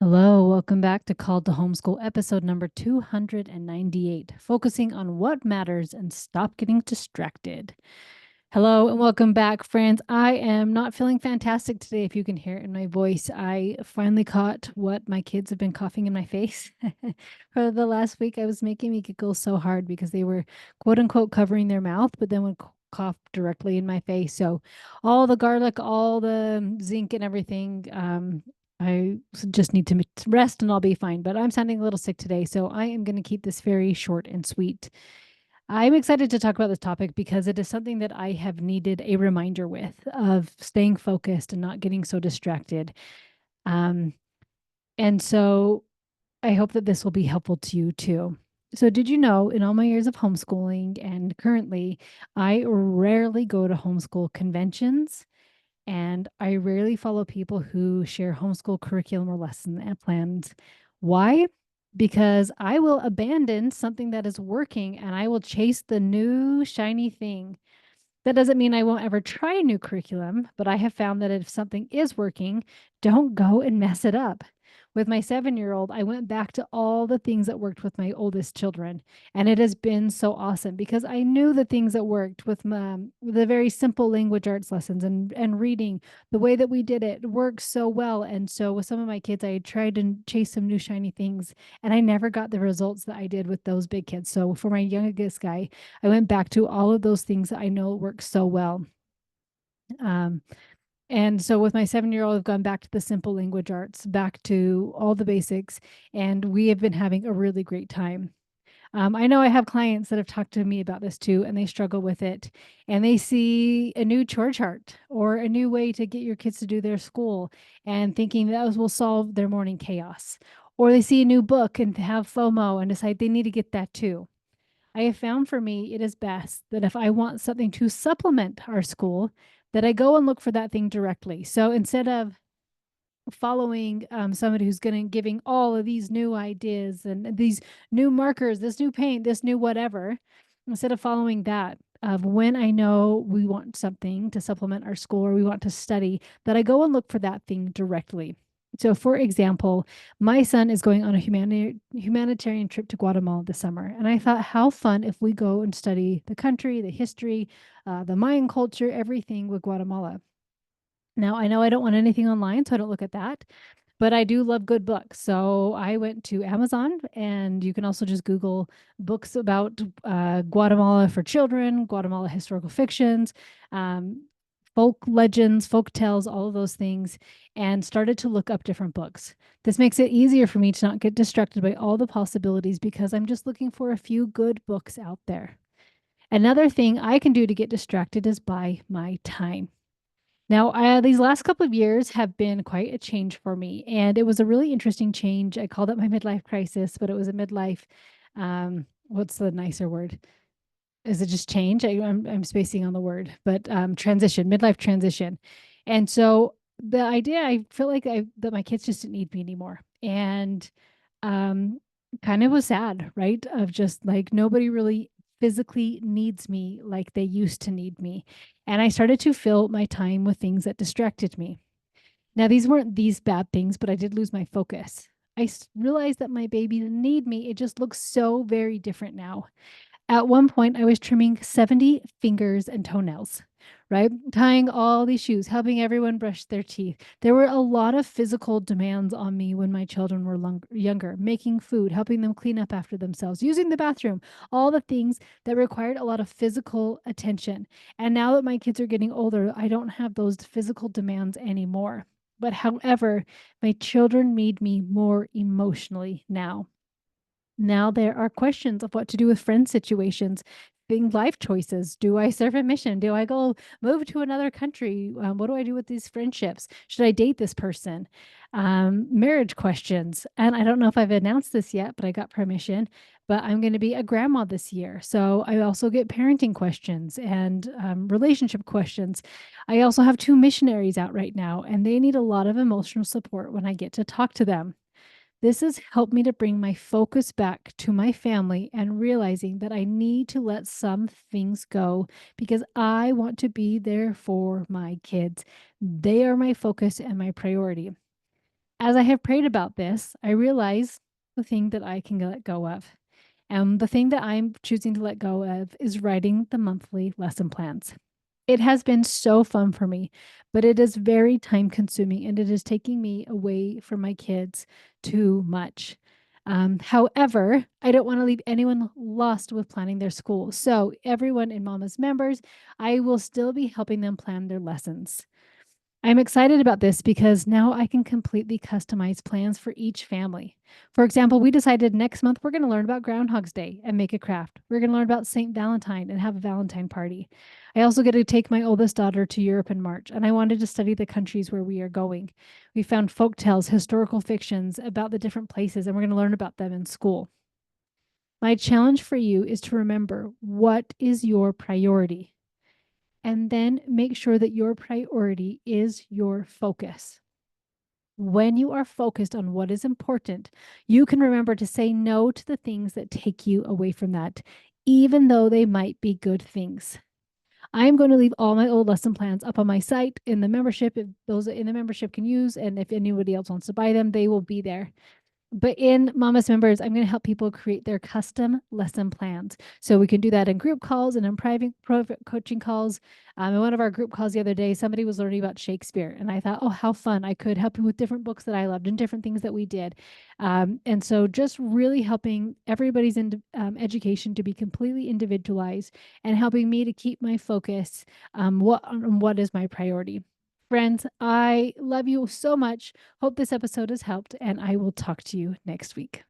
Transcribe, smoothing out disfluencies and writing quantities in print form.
Hello, welcome back to Called to Homeschool episode number 298, focusing on what matters and stop getting distracted. Hello and welcome back, friends. I am not feeling fantastic today, if you can hear it in my voice. I finally caught what my kids have been coughing in my face. For the last week, I was making me giggle so hard because they were quote unquote covering their mouth, but then would cough directly in my face. So all the garlic, all the zinc and everything, I just need to rest and I'll be fine. But I'm sounding a little sick today, so I am going to keep this very short and sweet. I'm excited to talk about this topic because it is something that I have needed a reminder with of staying focused and not getting so distracted. Um, and so I hope that this will be helpful to you too. So, did you know in all my years of homeschooling and currently, I rarely go to homeschool conventions and I rarely follow people who share homeschool curriculum or lesson plans. Why? Because I will abandon something that is working and I will chase the new shiny thing. That doesn't mean I won't ever try a new curriculum, but I have found that if something is working, don't go and mess it up. With my 7-year-old, I went back to all the things that worked with my oldest children. And it has been so awesome because I knew the things that worked with the very simple language arts lessons and reading. The way that we did it works so well. And so with some of my kids, I tried to chase some new shiny things and I never got the results that I did with those big kids. So for my youngest guy, I went back to all of those things that I know work so well. Um, and so with my 7-year-old, I've gone back to the simple language arts, back to all the basics, and we have been having a really great time. I know I have clients that have talked to me about this too, and they struggle with it. And they see a new chore chart or a new way to get your kids to do their school and thinking that will solve their morning chaos. Or they see a new book and have FOMO and decide they need to get that too. I have found for me it is best that if I want something to supplement our school, that I go and look for that thing directly. So instead of following somebody who's going to giving all of these new ideas and these new markers, this new paint, this new whatever, instead of following that, of when I know we want something to supplement our school or we want to study, that I go and look for that thing directly. So, for example, my son is going on a humanitarian trip to Guatemala this summer. And I thought, how fun if we go and study the country, the history, the Mayan culture, everything with Guatemala. Now, I know I don't want anything online, so I don't look at that, but I do love good books. So I went to Amazon, and you can also just Google books about Guatemala for children, Guatemala historical fictions, um, folk legends, folk tales, all of those things, and started to look up different books. This makes it easier for me to not get distracted by all the possibilities because I'm just looking for a few good books out there. Another thing I can do to get distracted is buy my time. Now, these last couple of years have been quite a change for me, and it was a really interesting change. I called it my midlife crisis, but it was a midlife. What's the nicer word? Is it just change? I'm spacing on the word, but transition, midlife transition. And so the idea, I feel like that my kids just didn't need me anymore, and um, kind of was sad, right? Of just like nobody really physically needs me like they used to need me. And I started to fill my time with things that distracted me. Now, these weren't these bad things, but I did lose my focus. Realized that my babies need me. It just looks so very different now. At one point, I was trimming 70 fingers and toenails, right? Tying all these shoes, helping everyone brush their teeth. There were a lot of physical demands on me when my children were younger, making food, helping them clean up after themselves, using the bathroom, all the things that required a lot of physical attention. And now that my kids are getting older, I don't have those physical demands anymore. But however, my children need me more emotionally now. Now there are questions of what to do with friend situations, being life choices. Do I serve a mission? Do I go move to another country? What do I do with these friendships? Should I date this person? Marriage questions. And I don't know if I've announced this yet, but I got permission. But I'm going to be a grandma this year. So I also get parenting questions and relationship questions. I also have two missionaries out right now, and they need a lot of emotional support when I get to talk to them. This has helped me to bring my focus back to my family and realizing that I need to let some things go because I want to be there for my kids. They are my focus and my priority. As I have prayed about this, I realize the thing that I can let go of. And the thing that I'm choosing to let go of is writing the monthly lesson plans. It has been so fun for me, but it is very time consuming and it is taking me away from my kids too much. However, I don't want to leave anyone lost with planning their school. So, everyone in Mama's members, I will still be helping them plan their lessons. I'm excited about this because now I can completely customize plans for each family. For example, we decided next month we're going to learn about Groundhog's Day and make a craft. We're going to learn about St. Valentine and have a Valentine party. I also get to take my oldest daughter to Europe in March, and I wanted to study the countries where we are going. We found folk tales, historical fictions about the different places, and we're going to learn about them in school. My challenge for you is to remember what is your priority and then make sure that your priority is your focus. When you are focused on what is important, you can remember to say no to the things that take you away from that, even though they might be good things. I'm going to leave all my old lesson plans up on my site in the membership. If those in the membership can use, and if anybody else wants to buy them, they will be there. But in Mama's Members, I'm going to help people create their custom lesson plans. So we can do that in group calls and in private coaching calls. In one of our group calls the other day, somebody was learning about Shakespeare. And I thought, oh, how fun. I could help you with different books that I loved and different things that we did. And so just really helping everybody's education to be completely individualized and helping me to keep my focus what is my priority. Friends, I love you so much. Hope this episode has helped, and I will talk to you next week.